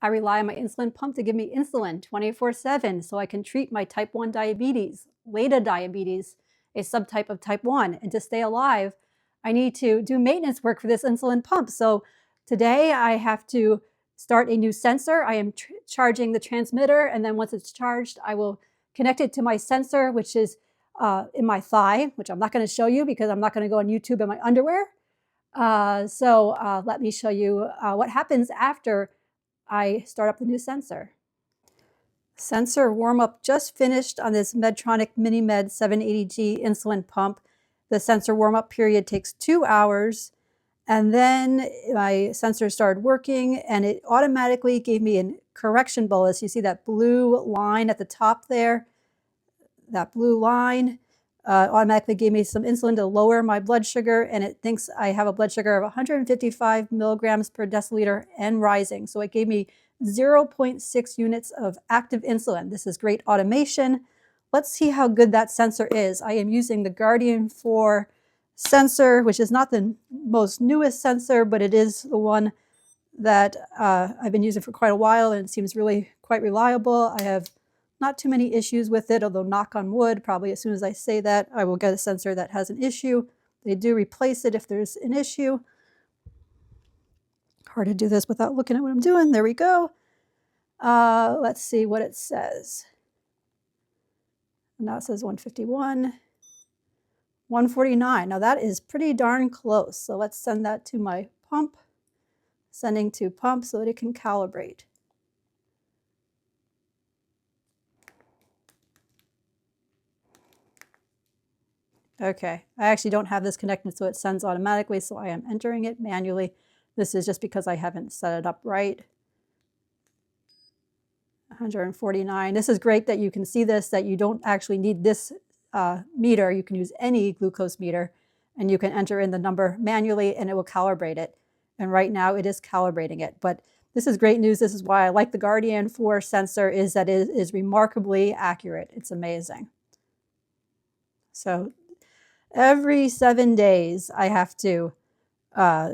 I rely on my insulin pump to give me insulin 24/7 so I can treat my type 1 diabetes, LADA diabetes, a subtype of type 1. And to stay alive, I need to do maintenance work for this insulin pump. So today I have to start a new sensor. I am charging the transmitter, and then once it's charged, I will connect it to my sensor, which is in my thigh, which I'm not going to show you because I'm not going to go on YouTube in my underwear. Let me show you what happens after I start up the new sensor. Sensor warm-up just finished on this Medtronic MiniMed 780G insulin pump. The sensor warm-up period takes 2 hours, and then my sensor started working, and it automatically gave me a correction bolus. You see that blue line at the top there? That blue line automatically gave me some insulin to lower my blood sugar, and it thinks I have a blood sugar of 155 milligrams per deciliter and rising. So it gave me 0.6 units of active insulin. This is great automation. Let's see how good that sensor is. I am using the Guardian 4 sensor, which is not the most newest sensor, but it is the one that I've been using for quite a while, and it seems really quite reliable. I have not too many issues with it, although knock on wood, probably as soon as I say that, I will get a sensor that has an issue. They do replace it if there's an issue. Hard to do this without looking at what I'm doing. There we go. Let's see what it says. Now it says 151, 149. Now that is pretty darn close. So let's send that to my pump. Sending to pump so that it can calibrate. Okay, I actually don't have this connected so it sends automatically, so I am entering it manually. This is just because I haven't set it up right. 149. This is great that you can see this, that you don't actually need this meter. You can use any glucose meter, and you can enter in the number manually, and it will calibrate it. And right now it is calibrating it. But this is great news. This is why I like the Guardian 4 sensor, is that it is remarkably accurate. It's amazing. So every 7 days, I have to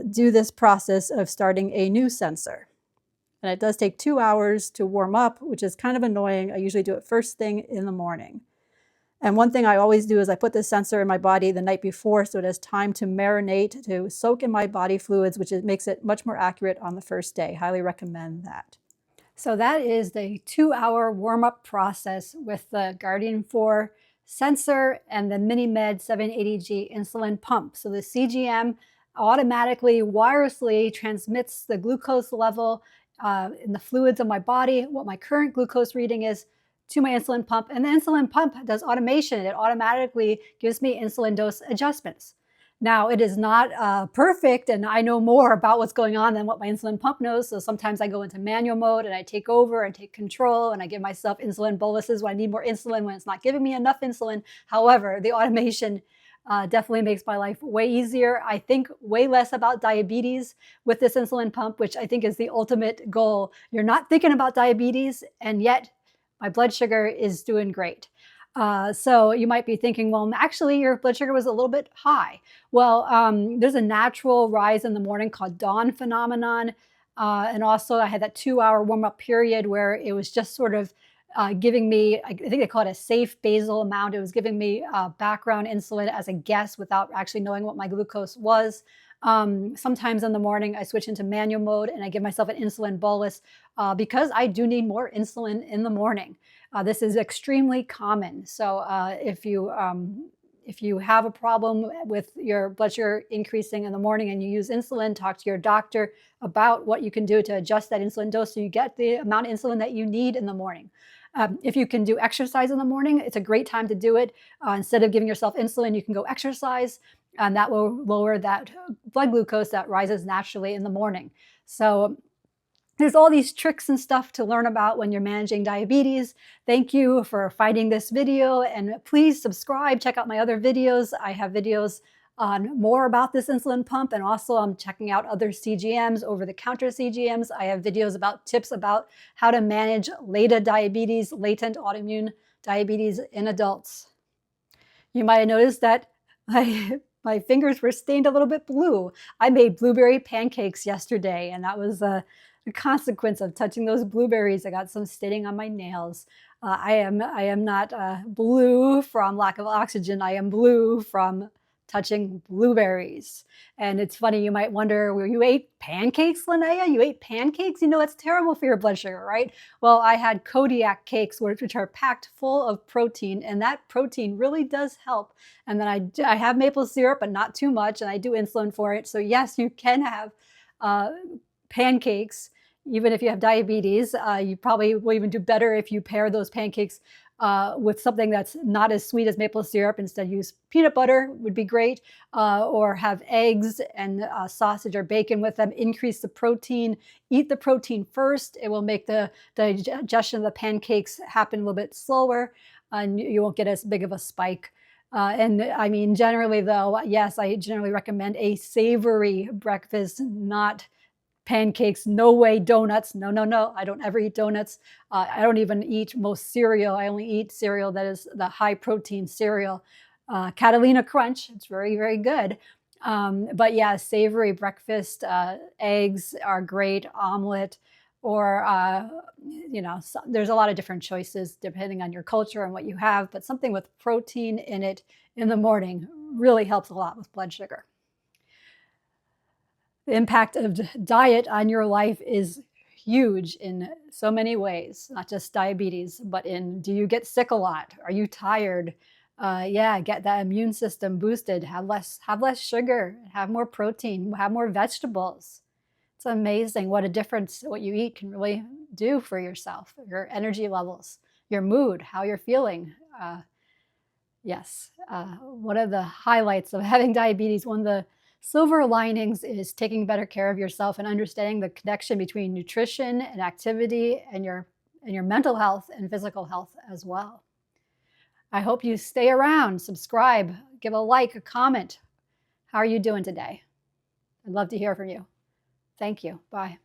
do this process of starting a new sensor. And it does take 2 hours to warm up, which is kind of annoying. I usually do it first thing in the morning. And one thing I always do is I put this sensor in my body the night before so it has time to marinate, to soak in my body fluids, which makes it much more accurate on the first day. Highly recommend that. So that is the 2-hour warm-up process with the Guardian 4 sensor and the MiniMed 780G insulin pump. So the CGM automatically wirelessly transmits the glucose level in the fluids of my body, what my current glucose reading is, to my insulin pump. And the insulin pump does automation. It automatically gives me insulin dose adjustments. Now, it is not perfect, and I know more about what's going on than what my insulin pump knows. So sometimes I go into manual mode and I take over and take control, and I give myself insulin boluses when I need more insulin, when it's not giving me enough insulin. However, the automation definitely makes my life way easier. I think way less about diabetes with this insulin pump, which I think is the ultimate goal. You're not thinking about diabetes, and yet my blood sugar is doing great. So you might be thinking, well, actually your blood sugar was a little bit high. Well, there's a natural rise in the morning called dawn phenomenon. And also I had that 2-hour warm-up period where it was just sort of giving me, I think they call it a safe basal amount. It was giving me background insulin as a guess without actually knowing what my glucose was. Sometimes in the morning I switch into manual mode and I give myself an insulin bolus because I do need more insulin in the morning. This is extremely common. So if you have a problem with your blood sugar increasing in the morning and you use insulin, talk to your doctor about what you can do to adjust that insulin dose so you get the amount of insulin that you need in the morning. If you can do exercise in the morning, it's a great time to do it. Instead of giving yourself insulin, you can go exercise, and that will lower that blood glucose that rises naturally in the morning. So there's all these tricks and stuff to learn about when you're managing diabetes. Thank you for finding this video, and please subscribe. Check out my other videos. I have videos on more about this insulin pump, and also I'm checking out other CGMs, over-the-counter CGMs. I have videos about tips about how to manage LADA diabetes, latent autoimmune diabetes in adults. You might have noticed that my fingers were stained a little bit blue. I made blueberry pancakes yesterday, and that was the consequence of touching those blueberries. I got some staining on my nails. I am not blue from lack of oxygen. I am blue from touching blueberries. And it's funny, you might wonder, well, you ate pancakes, Linnea? You ate pancakes? You know, that's terrible for your blood sugar, right? Well, I had Kodiak cakes, which are packed full of protein, and that protein really does help. And then I have maple syrup, but not too much, and I do insulin for it. So yes, you can have pancakes, even if you have diabetes. You probably will even do better if you pair those pancakes with something that's not as sweet as maple syrup. Instead, use peanut butter would be great, or have eggs and sausage or bacon with them. Increase the protein. Eat the protein first. It will make the digestion of the pancakes happen a little bit slower, and you won't get as big of a spike. And I mean, generally though, yes, I generally recommend a savory breakfast, not pancakes. No way donuts. No, no, no. I don't ever eat donuts. I don't even eat most cereal. I only eat cereal that is the high protein cereal. Catalina Crunch. It's very, very good. But yeah, savory breakfast, eggs are great, omelet, or, there's a lot of different choices depending on your culture and what you have, but something with protein in it in the morning really helps a lot with blood sugar. The impact of diet on your life is huge in so many ways, not just diabetes, but do you get sick a lot? Are you tired? Yeah, get that immune system boosted. Have less sugar, have more protein, have more vegetables. It's amazing what a difference what you eat can really do for yourself, your energy levels, your mood, how you're feeling. Yes, one of the highlights of having diabetes, one of the silver linings is taking better care of yourself and understanding the connection between nutrition and activity and your mental health and physical health as well. I hope you stay around, subscribe, give a like, a comment. How are you doing today? I'd love to hear from you. Thank you. Bye.